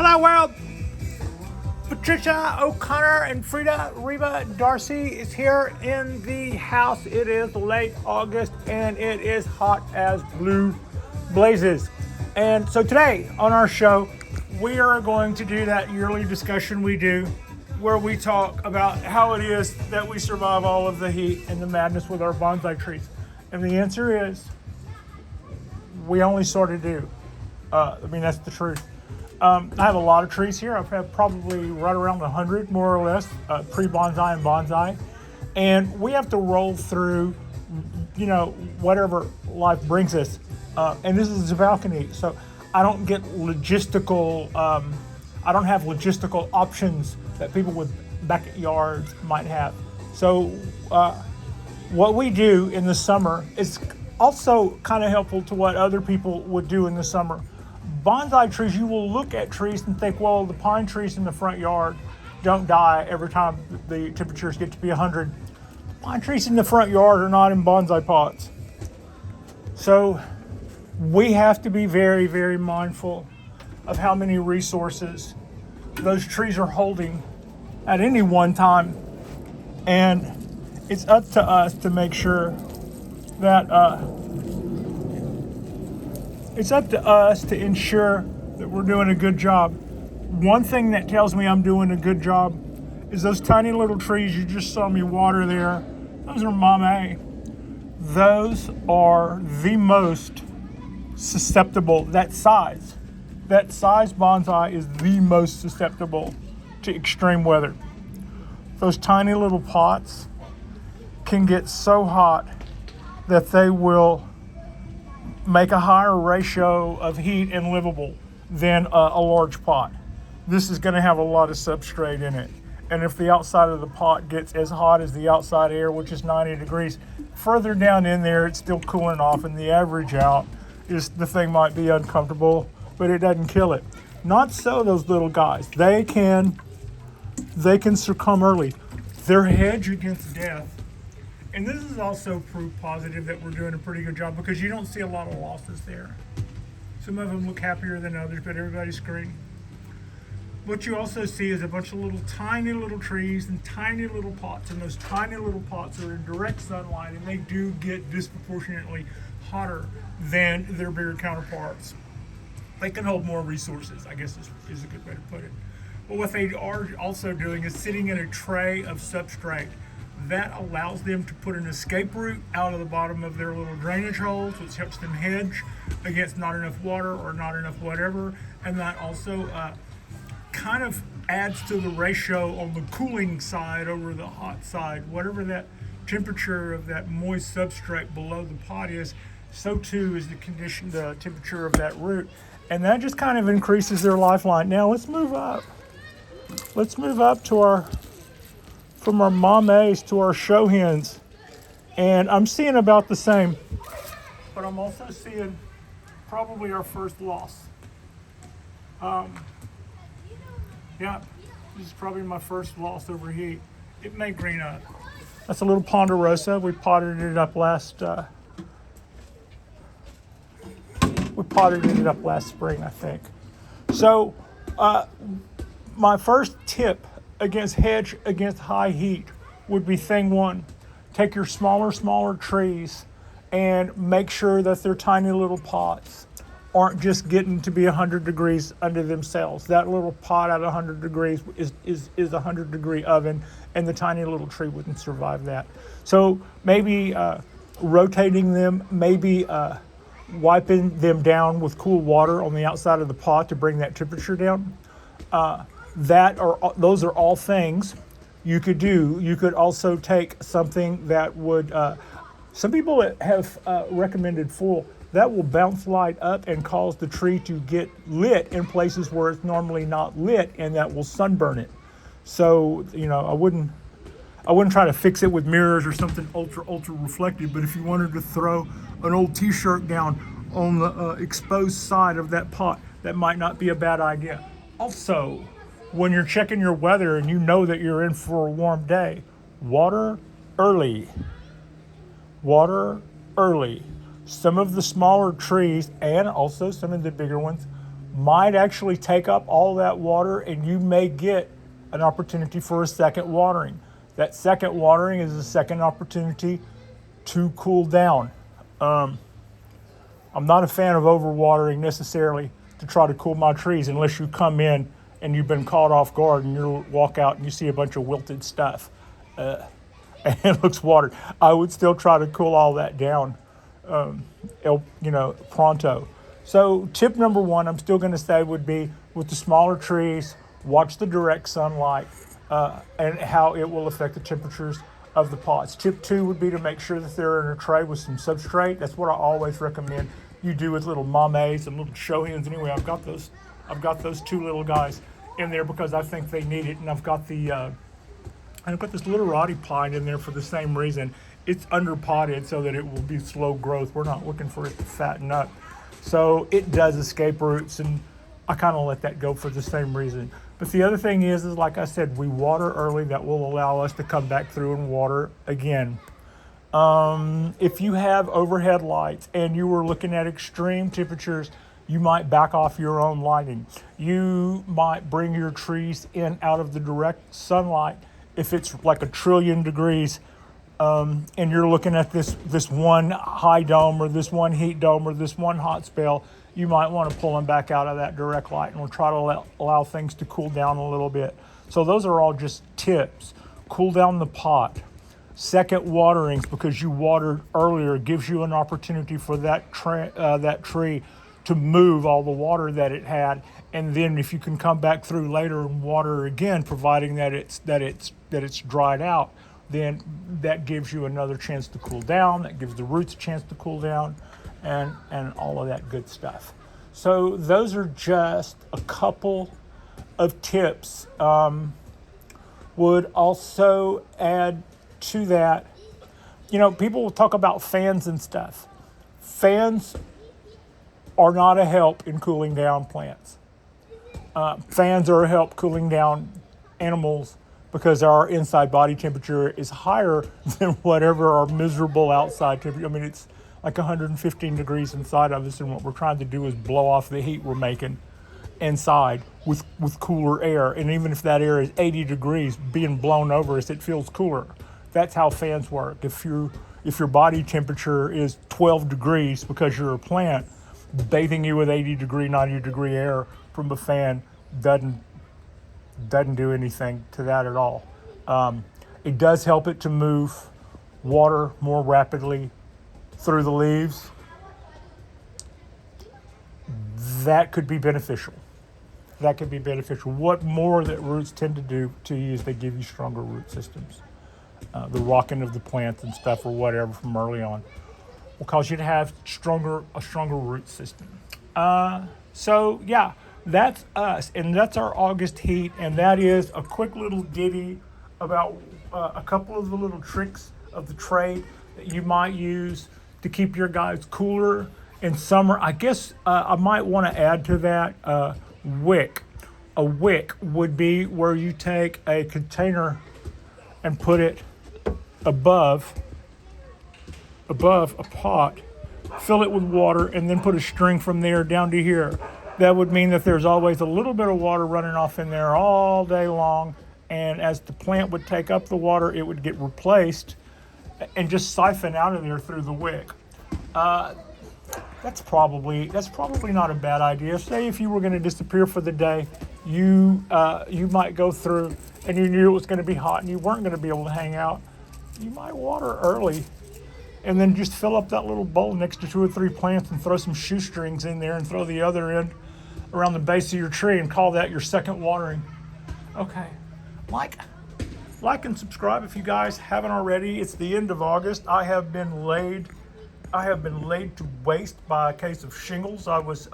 Hello world! Patricia, O'Connor, and Frida Reba Darcy is here in the house. It is late August and it is hot as blue blazes. And so today on our show, we are going to do that yearly discussion we do where we talk about how it is that we survive all of the heat and the madness with our bonsai trees. And the answer is, we only sort of do. That's the truth. I have a lot of trees here. I've had probably right around 100, more or less, pre-bonsai and bonsai. And we have to roll through, whatever life brings us. And this is a balcony, so I don't get logistical, I don't have logistical options that people with backyards might have. So what we do in the summer is also kind of helpful to what other people would do in the summer. Bonsai trees, you will look at trees and think, well, the pine trees in the front yard don't die every time the temperatures get to be 100. Pine trees in the front yard are not in bonsai pots. So we have to be very, very mindful of how many resources those trees are holding at any one time. And it's up to us to make sure that it's up to us to ensure that we're doing a good job. One thing that tells me I'm doing a good job is those tiny little trees you just saw me water there. Those are Mame. Those are the most susceptible. That size bonsai is the most susceptible to extreme weather. Those tiny little pots can get so hot that they will make a higher ratio of heat and livable than a large pot. This is going to have a lot of substrate in it. And if the outside of the pot gets as hot as the outside air, which is 90 degrees, further down in there, it's still cooling off, and the average out is the thing might be uncomfortable, but it doesn't kill it. Not so those little guys. They can succumb early. They're hedge against death. And this is also proof positive that we're doing a pretty good job because you don't see a lot of losses there. Some of them look happier than others, but everybody's screaming. What you also see is a bunch of tiny little trees and tiny little pots, and those tiny little pots are in direct sunlight, and they do get disproportionately hotter than their bigger counterparts. They can hold more resources, I guess is a good way to put it. But what they are also doing is sitting in a tray of substrate. That allows them to put an escape route out of the bottom of their little drainage holes, which helps them hedge against not enough water or not enough whatever. And that also kind of adds to the ratio on the cooling side over the hot side. Whatever that temperature of that moist substrate below the pot is, so too is the temperature of that root. And that just kind of increases their lifeline. Now let's move up. Let's move up to from our mames to our show hens. And I'm seeing about the same. But I'm also seeing probably our first loss. Yeah, this is probably my first loss over heat. It may green up. That's a little ponderosa. We potted it up last spring, I think. So my first tip against hedge against high heat would be thing one. Take your smaller trees and make sure that their tiny little pots aren't just getting to be 100 degrees under themselves. That little pot at 100 degrees is a 100 degree oven, and the tiny little tree wouldn't survive that. So maybe rotating them, maybe wiping them down with cool water on the outside of the pot to bring that temperature down. Those are all things you could do. You could also take something that would, some people have recommended foil. That will bounce light up and cause the tree to get lit in places where it's normally not lit, and that will sunburn it. So, I wouldn't try to fix it with mirrors or something ultra reflective, but if you wanted to throw an old t-shirt down on the exposed side of that pot, that might not be a bad idea. Also, when you're checking your weather and you know that you're in for a warm day, water early. Some of the smaller trees and also some of the bigger ones might actually take up all that water, and you may get an opportunity for a second watering. That second watering is a second opportunity to cool down. I'm not a fan of overwatering necessarily to try to cool my trees unless you come in and you've been caught off guard and you walk out and you see a bunch of wilted stuff and it looks watered. I would still try to cool all that down, pronto. So tip number one, I'm still going to say, would be with the smaller trees, watch the direct sunlight and how it will affect the temperatures of the pots. Tip two would be to make sure that they're in a tray with some substrate. That's what I always recommend you do with little mames and little show hens. Anyway, I've got those two little guys in there because I think they need it, and I've got this little rotty pine in there for the same reason. It's under potted so that it will be slow growth. We're not looking for it to fatten up. So it does escape roots, and I kind of let that go for the same reason. But the other thing is like I said, we water early. That will allow us to come back through and water again. If you have overhead lights and you were looking at extreme temperatures, you might back off your own lighting. You might bring your trees in out of the direct sunlight if it's like 1,000,000,000,000 degrees, and you're looking at this one high dome or this one heat dome or this one hot spell. You might want to pull them back out of that direct light, and we'll try to allow things to cool down a little bit. So those are all just tips. Cool down the pot. Second waterings, because you watered earlier, gives you an opportunity for that tree to move all the water that it had, and then if you can come back through later and water again, providing that it's dried out, then that gives you another chance to cool down. That gives the roots a chance to cool down, and all of that good stuff. So those are just a couple of tips. Would also add to that, people will talk about fans and stuff. Fans are not a help in cooling down plants. Fans are a help cooling down animals because our inside body temperature is higher than whatever our miserable outside temperature. I mean, it's like 115 degrees inside of us, and what we're trying to do is blow off the heat we're making inside with cooler air. And even if that air is 80 degrees being blown over us, it feels cooler. That's how fans work. If your body temperature is 12 degrees because you're a plant, bathing you with 80 degree, 90 degree air from a fan doesn't do anything to that at all. It does help it to move water more rapidly through the leaves. That could be beneficial. What more that roots tend to do to you is they give you stronger root systems. The rocking of the plants and stuff or whatever from early on will cause you to have a stronger root system. So yeah, that's us, and that's our August heat, and that is a quick little ditty about a couple of the little tricks of the trade that you might use to keep your guys cooler in summer. I guess I might want to add to that wick. A wick would be where you take a container and put it above a pot, fill it with water, and then put a string from there down to here. That would mean that there's always a little bit of water running off in there all day long, and as the plant would take up the water, it would get replaced and just siphon out of there through the wick. That's probably not a bad idea. Say if you were going to disappear for the day, you might go through and you knew it was going to be hot and you weren't going to be able to hang out. You might water early and then just fill up that little bowl next to 2 or 3 plants and throw some shoestrings in there and throw the other end around the base of your tree and call that your second watering. Okay, like and subscribe if you guys haven't already. It's the end of August. I have been laid to waste by a case of shingles. I was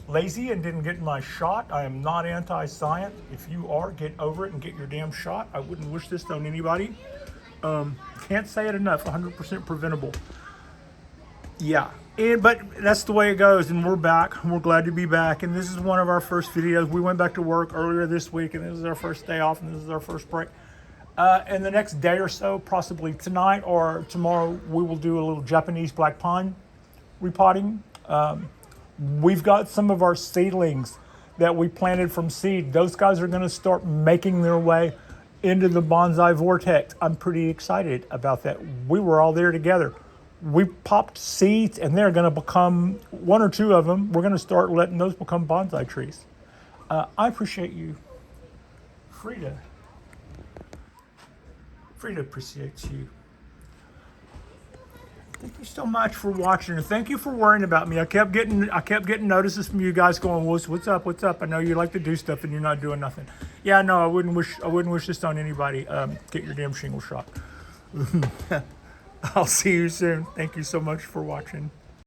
lazy and didn't get my shot. I am not anti-science. If you are, get over it and get your damn shot. I wouldn't wish this on anybody. Can't say it enough. 100% preventable. Yeah, but that's the way it goes, and we're back. We're glad to be back, and this is one of our first videos. We went back to work earlier this week, and this is our first day off, and this is our first break. And the next day or so, possibly tonight or tomorrow, we will do a little Japanese black pine repotting. We've got some of our seedlings that we planted from seed. Those guys are going to start making their way into the bonsai vortex. I'm pretty excited about that. We were all there together. We popped seeds and they're going to become, one or two of them, we're going to start letting those become bonsai trees. I appreciate you. Frida appreciates you. Thank you so much for watching, and thank you for worrying about me. I kept getting notices from you guys going, "What's up? What's up?" I know you like to do stuff, and you're not doing nothing. Yeah, no, I wouldn't wish this on anybody. Get your damn shingle shot. I'll see you soon. Thank you so much for watching.